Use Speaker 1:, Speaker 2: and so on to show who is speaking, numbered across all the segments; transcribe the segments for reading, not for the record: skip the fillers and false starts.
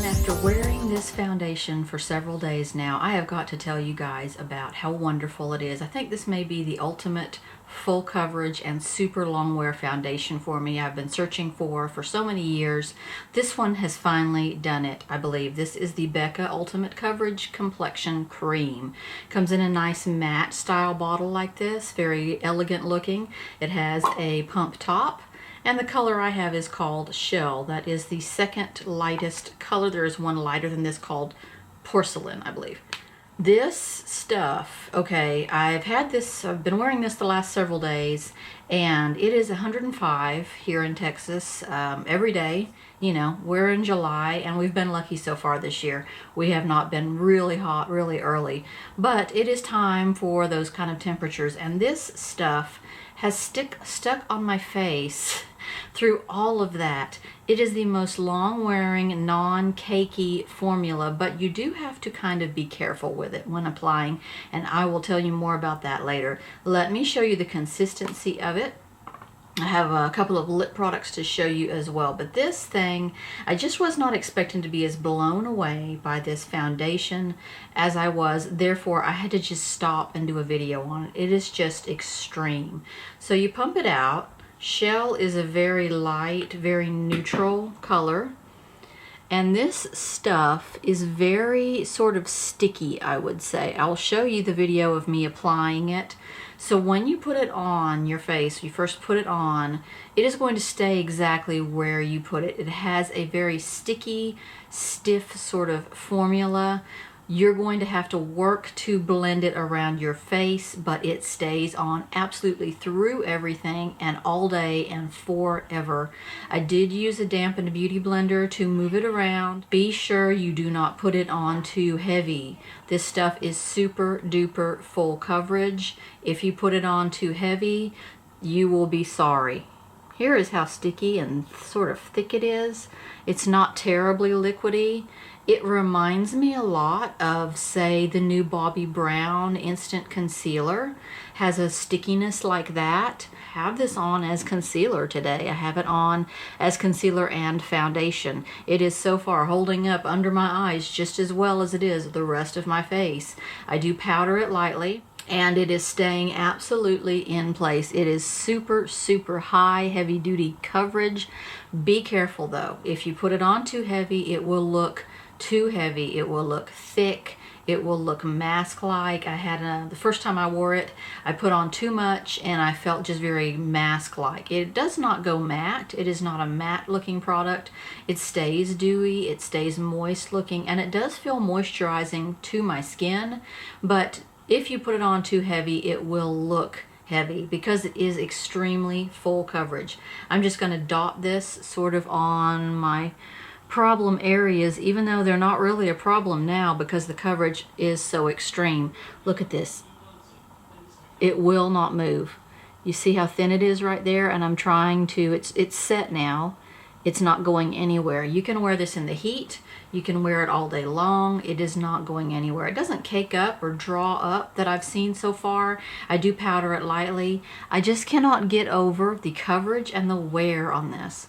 Speaker 1: After wearing this foundation for several days now, I have got to tell you guys about how wonderful it is. I think this may be the ultimate full coverage and super long wear foundation for me. I've been searching for so many years. This one has finally done it, I believe. This is the Becca Ultimate Coverage Complexion Cream. Comes in a nice matte style bottle like this, very elegant looking. It has a pump top. And the color I have is called Shell. That is the second lightest color. There is one lighter than this called Porcelain, I believe. This stuff, okay, I've been wearing this the last several days, and it is 105 here in Texas every day. You know, we're in July, and we've been lucky so far this year. We have not been really hot, really early, but it is time for those kind of temperatures, and this stuff has stuck on my face through all of that. It is the most long-wearing, non-cakey formula, but you do have to kind of be careful with it when applying, and I will tell you more about that later. Let me show you the consistency of it. I have a couple of lip products to show you as well, but this thing, I just was not expecting to be as blown away by this foundation as I was. Therefore, I had to just stop and do a video on it. It is just extreme. So you pump it out. Shell is a very light, very neutral color. And this stuff is very sort of sticky, I would say. I'll show you the video of me applying it. So when you put it on your face, you first put it on, it is going to stay exactly where you put it. It has a very sticky, stiff sort of formula. You're going to have to work to blend it around your face, but it stays on absolutely through everything and all day and forever. I did use a dampened beauty blender to move it around. Be sure you do not put it on too heavy. This stuff is super duper full coverage. If you put it on too heavy, you will be sorry. Here is how sticky and sort of thick it is. It's not terribly liquidy. It reminds me a lot of, say, the new Bobbi Brown Instant Concealer. Has a stickiness like that. I have this on as concealer today. I have it on as concealer and foundation. It is so far holding up under my eyes just as well as it is the rest of my face. I do powder it lightly, and it is staying absolutely in place. It is super, super high, heavy-duty coverage. Be careful, though. If you put it on too heavy, it will look too heavy. It will look thick. It will look mask-like. I had the first time I wore it, I put on too much, and I felt just very mask-like. It does not go matte. It is not a matte-looking product. It stays dewy. It stays moist-looking, and it does feel moisturizing to my skin, but if you put it on too heavy, it will look heavy because it is extremely full coverage. I'm just going to dot this sort of on my problem areas, even though they're not really a problem now because the coverage is so extreme. Look at this. It will not move. You see how thin it is right there? And I'm trying to, it's set now. It's not going anywhere. You can wear this in the heat. You can wear it all day long. It is not going anywhere. It doesn't cake up or draw up that I've seen so far. I do powder it lightly. I just cannot get over the coverage and the wear on this.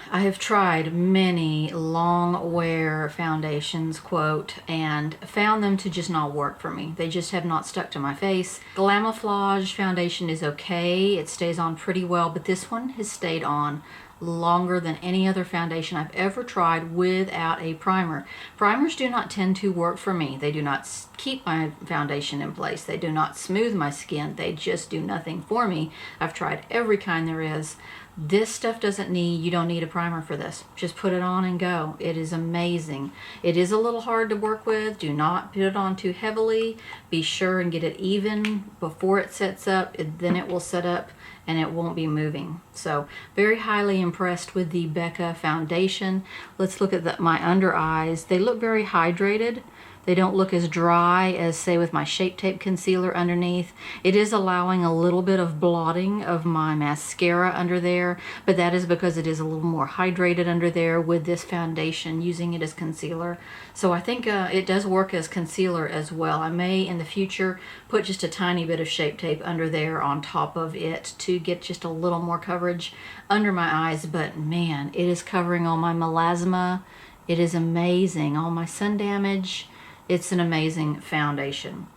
Speaker 1: I have tried many long wear foundations, quote, and found them to just not work for me. They just have not stuck to my face. Glamouflage foundation is okay. It stays on pretty well, but this one has stayed on longer than any other foundation I've ever tried without a primer. Primers do not tend to work for me. They do not keep my foundation in place. They do not smooth my skin. They just do nothing for me. I've tried every kind there is. This stuff you don't need a primer for this. Just put it on and go. It is amazing. It is a little hard to work with. Do not put it on too heavily. Be sure and get it even before it sets up. Then it will set up and it won't be moving. So very highly impressed with the Becca foundation. Let's look at my under eyes. They look very hydrated. They don't look as dry as, say, with my Shape Tape concealer underneath. It is allowing a little bit of blotting of my mascara under there, but that is because it is a little more hydrated under there with this foundation, using it as concealer. So I think it does work as concealer as well. I may, in the future, put just a tiny bit of Shape Tape under there on top of it to get just a little more coverage under my eyes, but man, it is covering all my melasma It is amazing. All my sun damage. It's an amazing foundation.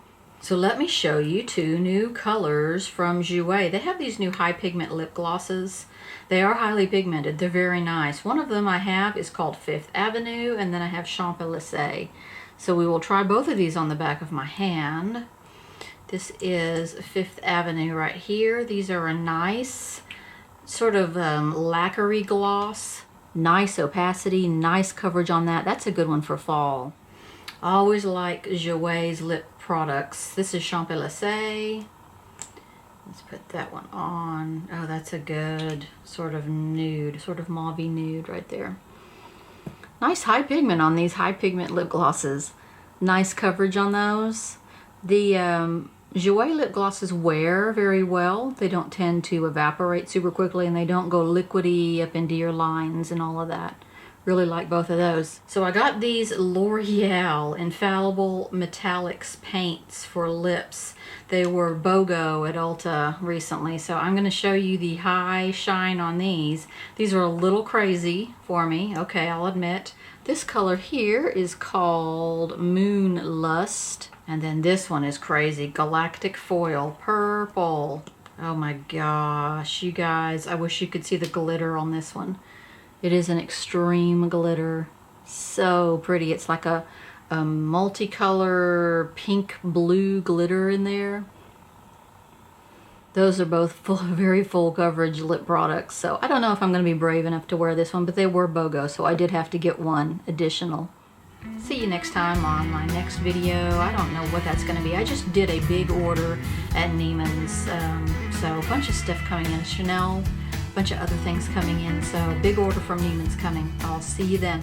Speaker 1: So let me show you two new colors from Jouer. They have these new high pigment lip glosses. They are highly pigmented. They're very nice. One of them I have is called Fifth Avenue, and then I have Elysees. So we will try both of these on the back of my hand. This is Fifth Avenue right here. These are a nice sort of lacquery gloss. Nice opacity, nice coverage on that. That's a good one for fall. I always like Jouer's lip products. This is Elysees. Let's put that one on. Oh, that's a good sort of nude, sort of mauvey nude right there. Nice high pigment on these high pigment lip glosses. Nice coverage on those. The Jouer lip glosses wear very well. They don't tend to evaporate super quickly, and they don't go liquidy up into your lines and all of that. Really like both of those. So I got these L'Oreal Infallible Metallics paints for lips. They were BOGO at Ulta recently, so I'm going to show you the high shine on these. These are a little crazy for me, okay, I'll admit. This color here is called Moon Lust, and then this one is crazy, Galactic Foil Purple. Oh my gosh, you guys, I wish you could see the glitter on this one. It is an extreme glitter. So pretty. It's like a multicolor pink blue glitter in there. Those are both very full coverage lip products. So I don't know if I'm going to be brave enough to wear this one, but they were BOGO, so I did have to get one additional. See you next time on my next video. I don't know what that's going to be. I just did a big order at Neiman's. So a bunch of stuff coming in. Chanel. Bunch of other things coming in, so big order from Neiman's coming. I'll see you then.